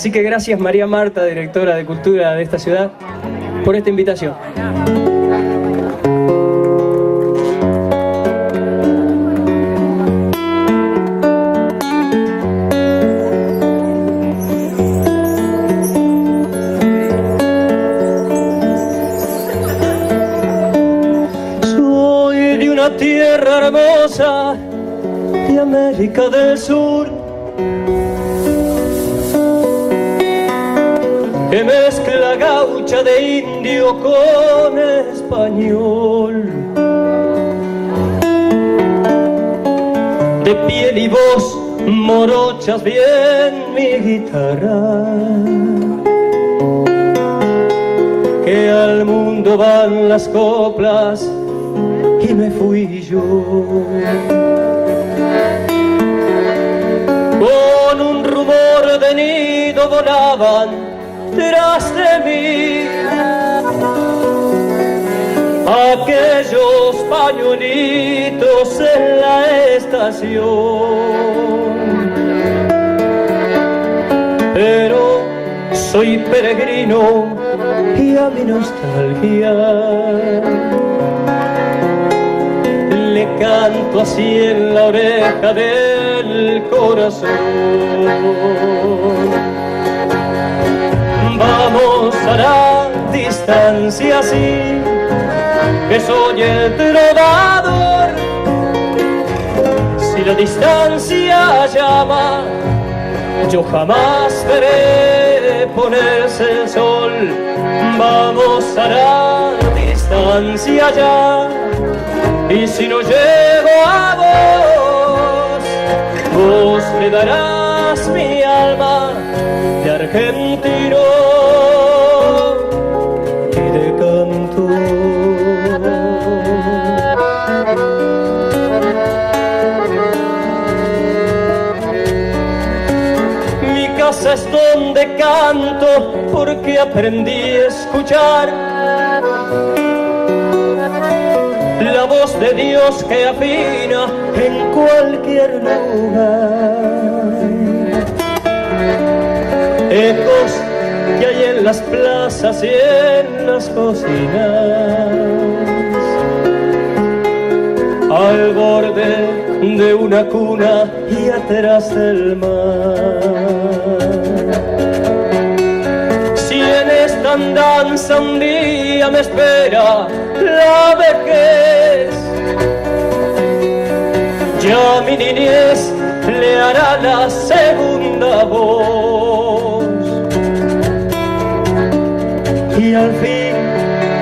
Así que gracias María Marta, directora de Cultura de esta ciudad, por esta invitación. Soy de una tierra hermosa de América del Sur, que mezcla gaucha de indio con español, de piel y voz morochas bien mi guitarra, que al mundo van las coplas y me fui yo. Con un rumor de nido volaban tras de mí aquellos pañuelitos en la estación, pero soy peregrino y a mi nostalgia le canto así en la oreja del corazón. Vamos a la distancia, sí, que soy el trovador. Si la distancia llama, yo jamás veré ponerse el sol. Vamos a la distancia ya, y si no llego a vos me darás mi alma de argentino y de cantor. Mi casa es donde canto porque aprendí a escuchar la voz de Dios que afina en cualquier lugar. Ecos que hay en las plazas y en las cocinas, al borde de una cuna y atrás del mar. Si en esta andanza un día me espera la vejez, ya mi niñez le hará la segunda voz, y al fin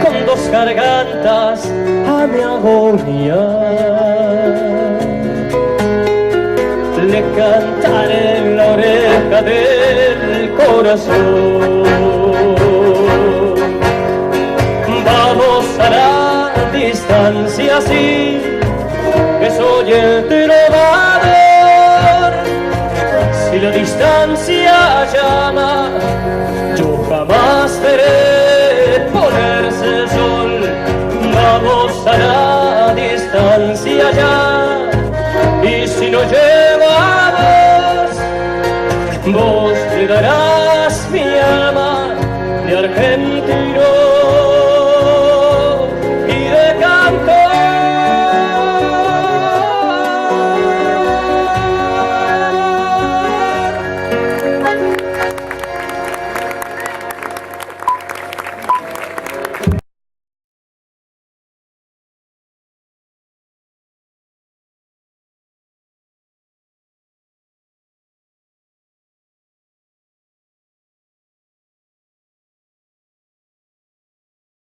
con dos gargantas a mi agonía le cantaré en la oreja del corazón. Vamos a la distancia, sí, que soy el trovador. Si la distancia llama, yo jamás veré poner